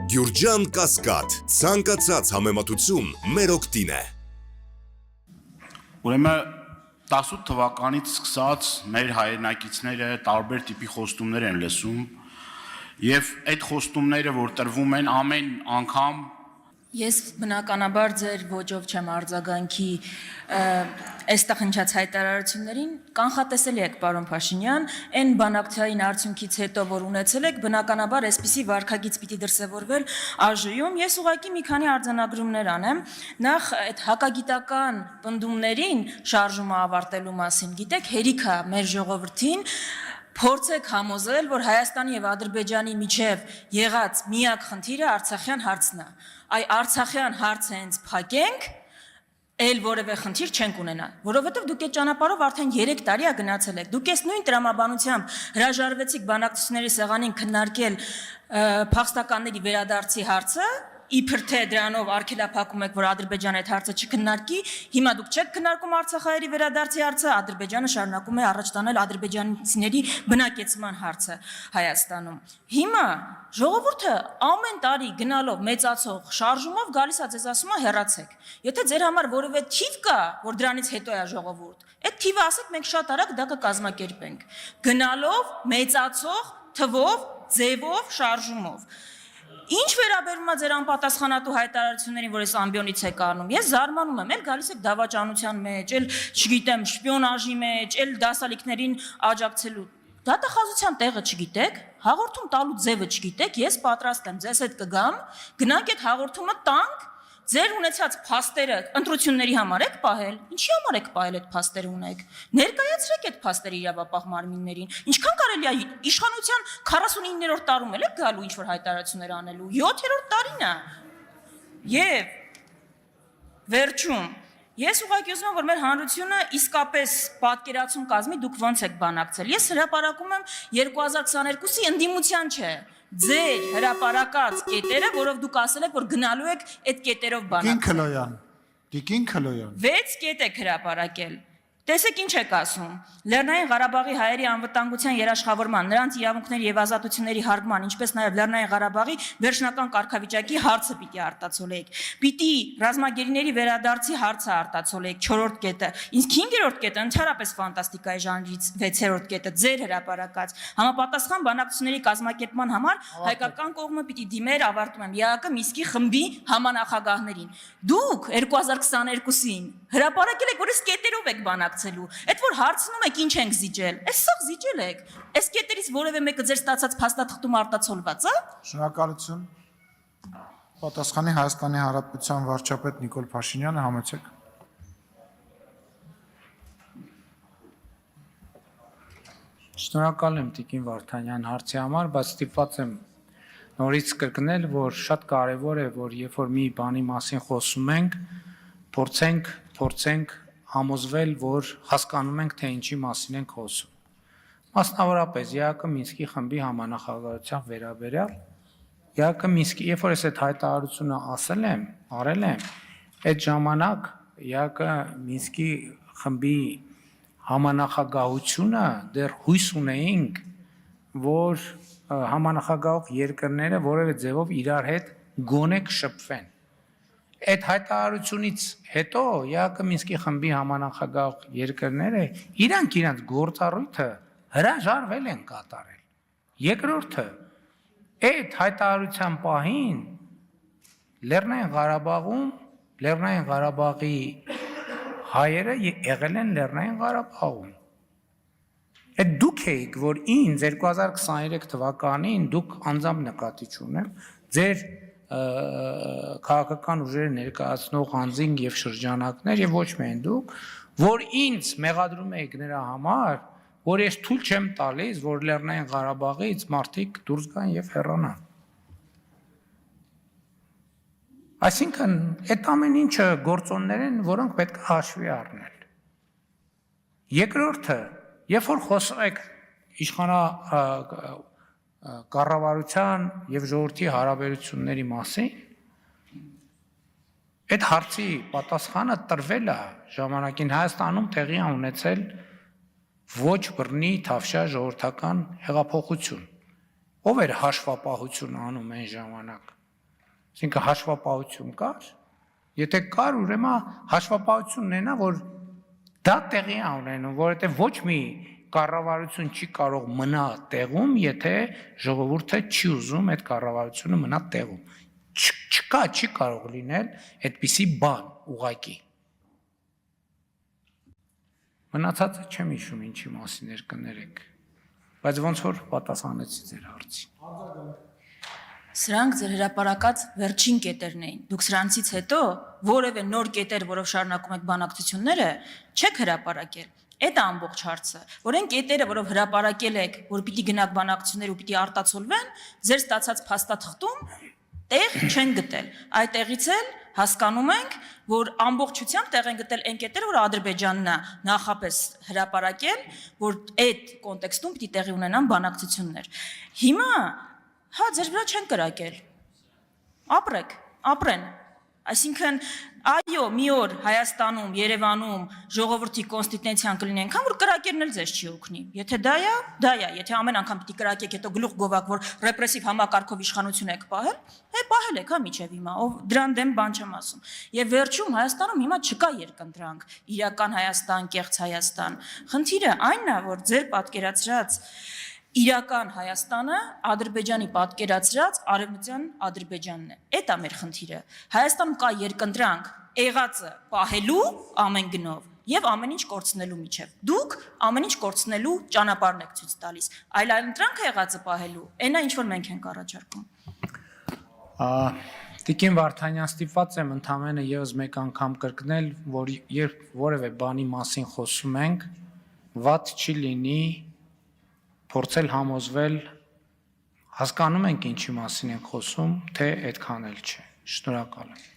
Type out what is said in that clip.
Գյուրջան Կասկադ, ցանկացած համեմատություն մեր օգտին է։ Ուրեմն 18 թվականից սկսած մեր հայրենակիցները տարբեր տիպի խոստումներ են լսում եւ այդ խոստումները, որ տրվում են ամեն անգամ Ես բնականաբար ձեր ոճով չեմ արձագանքի այստեղ հնչած հայտարարություններին, կանխատեսելի եք, պարոն Փաշինյան, այն բանակցային արդյունքից հետո, որ ունեցել եք, բնականաբար այսպիսի վարքագիծ պիտի դրսևորվեր ԱԺ-ում, ես ուղղակի մի քանի արձանագրումներ անեմ, նախ այդ հակագիտական պնդումներին շարժումը ավարտելու մասին, գիտեք, հերիք է մեր ժողովրդին, փորձեք համոզել, որ Հայաստանի եւ Ադրբեջանի միջև եղած միակ խնդիրը Արցախյան հարցն է։ Այ Արցախյան հարցը հենց փակենք, էլ որևէ խնդիր չենք ունենա, որովհետեւ դուք այդ ճանապարհով արդեն 3 տարի է գնացել եք։ Դուք այս նույն տրամաբանությամբ հրաժարվեցիք բանակցությունների սեղանին քննարկել փախստականների վերադարձի հարցը, իբր թե դրանով արգելափակում եք, որ Ադրբեջանը այդ հարցը չքննարկի, հիմա դուք չեք քննարկում Արցախայերի վերադարձի հարցը, Ադրբեջանը շարունակում է առաջ տանել ադրբեջանցիների բնակեցման հարցը Հայաստանում։ Հիմա ժողովուրդը ամեն տարի գնալով մեծացող շարժումով գալիս է ձեզ ասում է հեռացեք։ Եթե ձեր համար որևէ թիվ կա, որ դրանից հետո է ժողովուրդ, այդ թիվը ասեք մենք շատ արագ դա կկազմակերպենք։ Գնալով մեծացող թվով, ձևով, շարժումով։ Ինչ վերաբերում է ձեր անպատասխանատու հայտարարություններին, որ այս ամբիոնից եք անում, ես զարմանում եմ, էլ գալիս եք դավաճանության մեջ, էլ, չգիտեմ, շպիոնաժի մեջ, էլ դասալիքներին աջակցելու։ Դատախազության տեղը չգիտեք, հաղորդում տալու ձևը չգիտեք, ես պատրաստ եմ ձեզ հետ կգամ, գնանք այդ հաղորդումը տանք, ձեր ունեցած փաստերը ընտրությունների համար եք պահել, ինչի համար եք պահել այդ փաստերը ունեք, ներկայացրեք այդ փաստերը իրավապահ մարմիններին, ինչքան կարելի է իշխանության 49-րդ տարում էլ եք գալու ինչ-որ հայտարարություններ անելու, 7-րդ տարին է, եւ վերջում, ես ուղղակի ուզում եմ, որ մեր հանրությունը իսկապես պատկերացում կազմի, դուք ոնց եք բանակցել, ես հրապարակում եմ 2022-ի ընդդիմության չէ, ձեր հրապարակած կետերը, որով դուք ասել եք, որ գնալու եք այդ կետերով բանակցել։ Տիկին Քլոյան։ 6 կետ եք հրապարակել։ Տեսեք ինչ եք ասում։ Լեռնային Ղարաբաղի հայերի անվտանգության երաշխավորման, նրանց իրավունքների եւ ազատությունների հարգման, ինչպես նաեւ Լեռնային Ղարաբաղի վերջնական կարգավիճակի հարցը պիտի արտացոլեք։ Պիտի ռազմագերիների վերադարձի հարցը արտացոլեք, 4-րդ կետը։ Իսկ 5-րդ կետը ընդհանրապես ֆանտաստիկայի ժանրից 6-րդ կետը ձեր հրապարակած համապատասխան բանակցությունների կազմակերպման համար հայկական կողմը պիտի դիմեր, ավարտում եմ, ԵԱԿ Միսկի խմբի համանախագահներին։ Դուք 2022-ին հրապարակել եք, որ այս կետերով եք բանակցելու։ Այդ որ հարցնում եք ինչ ենք զիջել, այս սաղ զիջել եք։ Այս կետերից որևէ մեկը ձեր ստացած փաստաթղթում արտացոլված է։ Շնորհակալություն։ Պատասխանի Հայաստանի Հանրապետության վարչապետ Նիկոլ Փաշինյանը, համեցեք։ Շնորհակալ եմ Տիկին Վարդանյան հարցի համար, բայց ստիպված եմ նորից կրկնել, որ շատ կարևոր է, որ երբ որ մի բանի մասին խոսում ենք, փորձենք համոզվել, որ հասկանում ենք, թե ինչի մասին ենք խոսում։ Մասնավորապես ԵԱԿ Մինսկի խմբի համանախագահության վերաբերյալ ԵԱԿ Մինսկի, երբ որ ես այդ հայտարարությունը արել եմ, այդ ժամանակ ԵԱԿ Մինսկի խմբի համանախագահությունը դեռ հույս ունեինք, որ համանախագահող երկրները որևէ ձևով իրար հետ գոնե կշփվեն։ Այդ հայտարարությունից հետո ԵԱԿ Մինսկի խմբի համանախագահող երկրները իրանք գործառույթը հրաժարվել են կատարել։ Երկրորդը, այդ հայտարարության պահին Լեռնային Ղարաբաղում, Լեռնային Ղարաբաղի հայերը եղել են Լեռնային Ղարաբաղում։ Այդ դուք եք, որ ինձ 2023 թվականին դուք անձամբ նկատի չունեմ, ձեր քաղաքական ուժերը ներկայացնող անձինք եւ շրջանակներ եւ ոչ միայն դուք, որ ինձ մեղադրում եք նրա համար, որ ես թույլ չեմ տալիս, որ Լեռնային Ղարաբաղից մարդիկ դուրս գան եւ հեռանան։ Այսինքն, այդ ամեն ինչը գործոններ են, որոնք պետք է հաշվի առնել։ Երկրորդը, երբ որ խոսում եք կառավարության եւ ժողովրդի հարաբերությունների մասին, այդ հարցի պատասխանը տրվել է ժամանակին Հայաստանում տեղի ունեցել ոչ բռնի թավշյա ժողովրդական հեղափոխություն։ Ով էր հաշվապահություն անում այն ժամանակ։ Այսինքն հաշվապահություն կար։ Եթե կար, ուրեմն հաշվապահությունն է նա, որ դա տեղի է ունենում, որովհետև ոչ մի կառավարություն չի կարող մնա տեղում, եթե ժողովուրդը չի ուզում այդ կառավարությունը մնա տեղում։ Չկա, չի կարող լինել այդպիսի բան ուղղակի։ Մնացածը չեմ հիշում ինչի մասին էր կներեք, բայց ոնց որ պատասխանեցի ձեր հարցին։ Սրանք ձեր հրապարակած վերջին կետերն էին։ Դուք սրանցից հետո որևէ նոր կետեր, որով շարունակում եք բանակցությունները, չեք հրապարակել։ Այդ է ամբողջ հարցը, որ այն կետերը, որով հրապարակել եք, որ պիտի գնաք բանակցություններ ու պիտի արտացոլվեն, ձեր ստացած փաստաթղթում տեղ չեն գտել։ Այդ տեղից էլ հասկանում ենք, որ ամբողջությամբ տեղ են գտել այն կետերը, որ Ադրբեջանն է նախապես հրապարակել, որ այդ կոնտեքստում պիտի տեղի ունենան բանակցություններ։ Հիմա հա ձեր վրա չեն կրակել։ Ապրեք, ապրեն։ Այսինքն, այո, մի օր Հայաստանում, Երևանում ժողովրդի կոնստիտուցիան կլինի այնքան, որ կրակերն էլ ձեզ չի օգնի։ Եթե դա է, դա է։ Եթե ամեն անգամ պիտի կրակեք, հետո գլուխ գովակ, որ ռեպրեսիվ համակարգով իշխանություն եք պահել, պահել եք, հա, միջև հիմա, ով դրան դեմ բան չեմ ասում։ Եվ վերջում Հայաստանում հիմա չկա երկընտրանք, իրական Հայաստան, կեղծ Հայաստան։ Խնդիրը այն է, որ ձեր պատկերացրած իրական Հայաստանը Ադրբեջանի պատկերացրած արևմտյան Ադրբեջանն է։ Այդ է մեր խնդիրը։ Հայաստանում կա երկընտրանք եղածը պահելու ամեն գնով եւ ամեն ինչ կորցնելու միջև։ Դուք ամեն ինչ կորցնելու ճանապարհն եք ցույց տալիս։ Այլ ընտրանքը եղածը պահելու, այնա ինչ որ մենք ենք առաջարկում։ Տիկին Վարդանյան, ստիպված եմ ընդամենը եւս մեկ անգամ կրկնել, որ երբ որևէ բանի մասին խոսում ենք, վատ չի լինի փորձել համոզվել, հասկանում ենք ինչի մասին ենք խոսում, թե այդքան էլ չէ։ Շնորհակալ եմ։